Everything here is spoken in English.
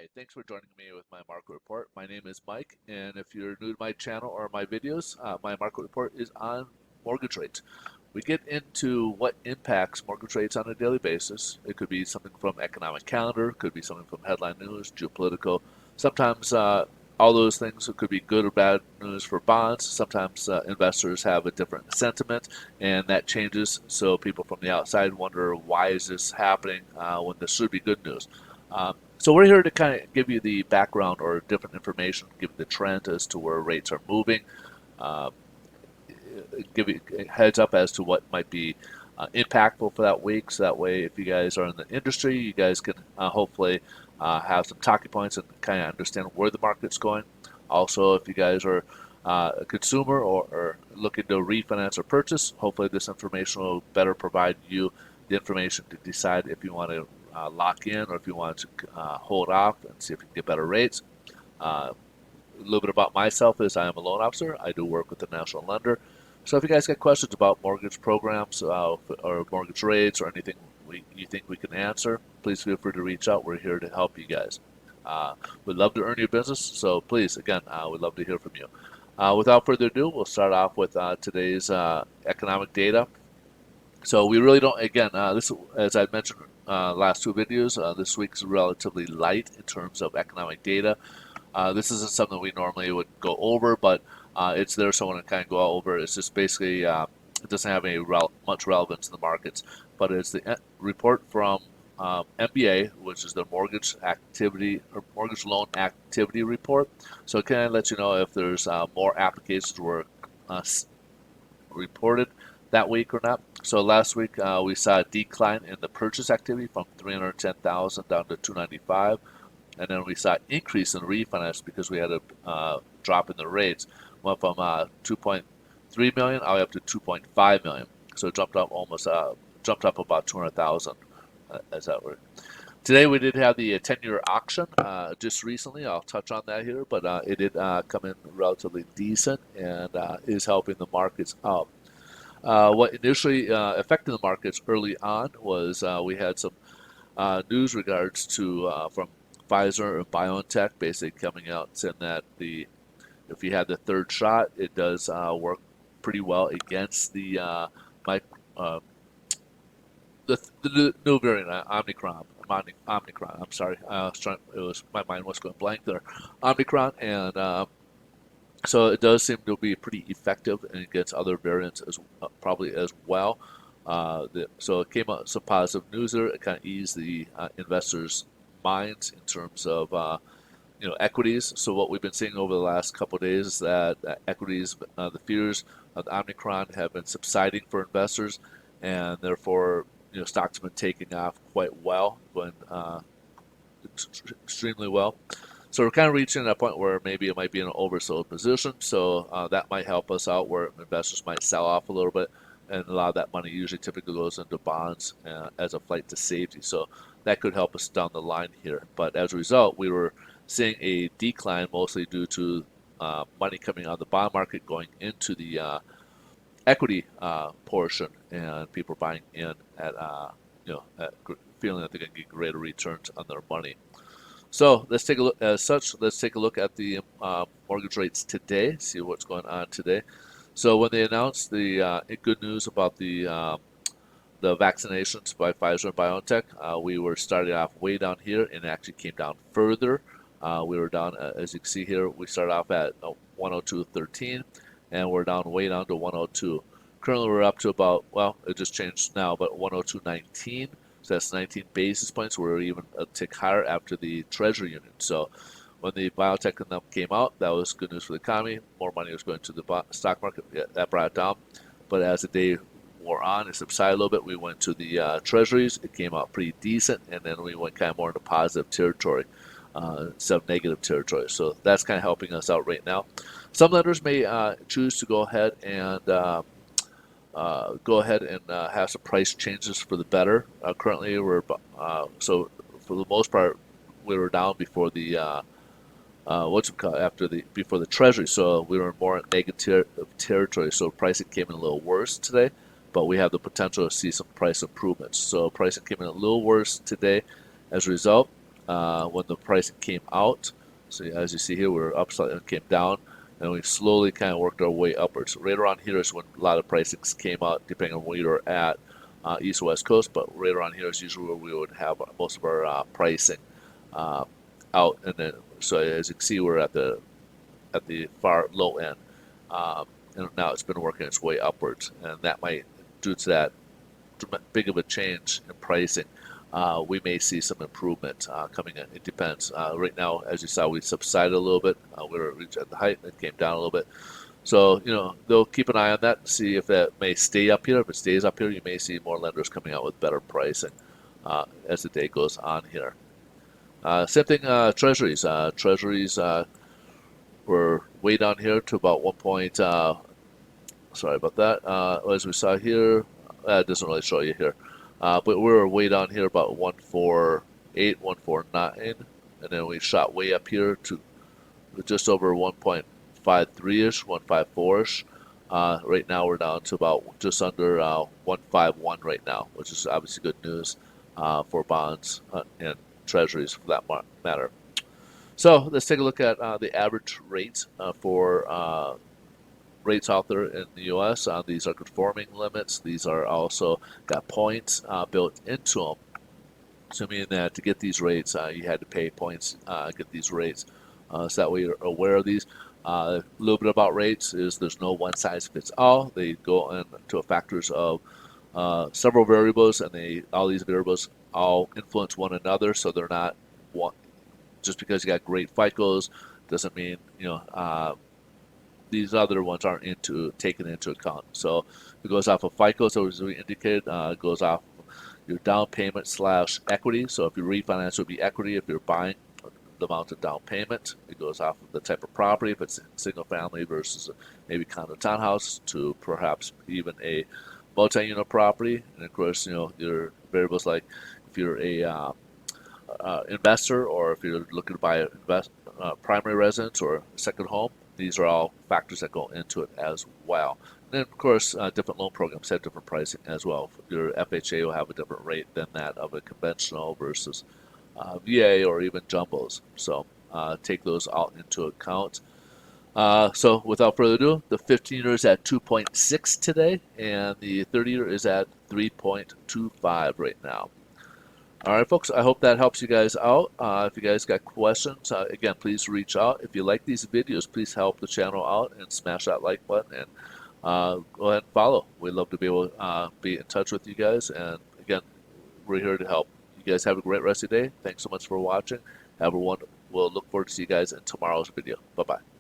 Hi, thanks for joining me with my market report. My name is Mike, and if you're new to my channel or my videos, my market report is on mortgage rates. We get into what impacts mortgage rates on a daily basis. It could be something from economic calendar, it could be something from headline news, geopolitical. Sometimes all those things could be good or bad news for bonds. Sometimes investors have a different sentiment, and that changes. So people from the outside wonder why is this happening when this should be good news. So we're here to kind of give you the background or different information, give you the trend as to where rates are moving, uh, give you a heads up as to what might be impactful for that week. So that way, if you guys are in the industry, you guys can hopefully have some talking points and kind of understand where the market's going. Also, if you guys are a consumer or looking to refinance or purchase, hopefully this information will better provide you the information to decide if you want to lock in or if you want to hold off and see if you can get better rates. A little bit about myself is I am a loan officer. I do work with the national lender. So if you guys got questions about mortgage programs or mortgage rates or anything you think we can answer, please feel free to reach out. We're here to help you guys. Uh, we'd love to earn your business, so please, again, we'd love to hear from you. Without further ado, we'll start off with today's economic data. So we really don't, again, this, as I mentioned last two videos, this week's relatively light in terms of economic data. This isn't something we normally would go over, but it's there so I want to kind of go over. It's just basically, it doesn't have any much relevance in the markets, but it's the report from MBA, which is the mortgage activity or mortgage loan activity report. So it kind of lets you know if there's more applications were reported that week or not. So last week we saw a decline in the purchase activity from 310,000 down to 295, and then we saw an increase in refinance because we had a drop in the rates. Went from 2.3 million all the way up to 2.5 million. So it jumped up almost jumped up about 200,000 as that were. Today we did have the 10-year auction just recently. I'll touch on that here, but it did come in relatively decent and is helping the markets up. What initially affected the markets early on was we had some news regards to from Pfizer and BioNTech basically coming out saying that if you had the third shot, it does work pretty well against uh, the new variant, Omicron. Omicron. I'm sorry. I was trying. It was my mind was going blank there. Omicron, and so it does seem to be pretty effective against other variants as probably as well. So it came out some positive news there. It kind of eased the investors' minds in terms of equities. So what we've been seeing over the last couple of days is that equities, the fears of Omicron have been subsiding for investors, and therefore stocks have been taking off quite well, going extremely well. So we're kind of reaching that point where maybe it might be an oversold position. So that might help us out where investors might sell off a little bit, and a lot of that money usually typically goes into bonds as a flight to safety. So that could help us down the line here. But as a result, we were seeing a decline mostly due to money coming out of the bond market going into the equity portion, and people buying in at feeling that they're going to get greater returns on their money. So let's take a look. As such, let's take a look at the mortgage rates today. See what's going on today. So when they announced the good news about the vaccinations by Pfizer and BioNTech, we were starting off way down here and actually came down further. We were down, as you can see here, we started off at 102.13, and we're down way down to 102. Currently, we're up to about, well, it just changed now, but 102.19. So that's 19 basis points. We're even a tick higher after the Treasury Union. So when the biotech and them came out, that was good news for the economy. More money was going to the stock market. Yeah, that brought it down. But as the day wore on, it subsided a little bit. We went to the Treasuries. It came out pretty decent, and then we went kind of more into positive territory instead of negative territory. So that's kind of helping us out right now. Some lenders may choose to go ahead and have some price changes for the better. Currently, we're so for the most part we were down before the before the Treasury, so we were more in negative territory. So pricing came in a little worse today, but we have the potential to see some price improvements. So pricing came in a little worse today as a result. when the pricing came out. So as you see here, we're up slightly and came down, and we slowly kind of worked our way upwards. Right around here is when a lot of pricings came out, depending on where you're at, east or west coast. But right around here is usually where we would have most of our pricing out. And then, so as you can see, we're at the far low end, and now it's been working its way upwards, and that might, due to that big of a change in pricing, we may see some improvement coming in. It depends. Right now, as you saw, we subsided a little bit. We were at the height, and it came down a little bit. So, they'll keep an eye on that, see if that may stay up here. If it stays up here, you may see more lenders coming out with better pricing as the day goes on here. Same thing, treasuries. Treasuries were way down here to about 1 point. Sorry about that. As we saw here, it doesn't really show you here. But we were way down here about 148, 149, and then we shot way up here to just over 1.53-ish, 154-ish. Right now we're down to about just under 151 right now, which is obviously good news for bonds and treasuries for that matter. So let's take a look at the average rate for rates out there in the U.S. These are conforming limits. These are also got points built into them. So meaning that to get these rates, you had to pay points, get these rates. So that way you're aware of these. A little bit about rates is there's no one size fits all. They go into factors of several variables, and all these variables all influence one another. So they're not one. Just because you got great FICOs doesn't mean these other ones aren't taken into account. So it goes off of FICO, so as we indicated, it goes off your down payment / equity. So if you refinance, it would be equity. If you're buying, the amount of down payment. It goes off of the type of property, if it's single family versus maybe condo townhouse, to perhaps even a multi-unit property. And of course, your variables like if you're a investor, or if you're looking to buy a primary residence or a second home. These are all factors that go into it as well. And then, of course, different loan programs have different pricing as well. Your FHA will have a different rate than that of a conventional versus VA or even jumbos. So take those all into account. So without further ado, the 15-year is at 2.6 today, and the 30-year is at 3.25 right now. All right, folks, I hope that helps you guys out. If you guys got questions, again, please reach out. If you like these videos, please help the channel out and smash that like button, and go ahead and follow. We'd love to be able to be in touch with you guys. And again, we're here to help. You guys have a great rest of your day. Thanks so much for watching. We'll look forward to see you guys in tomorrow's video. Bye-bye.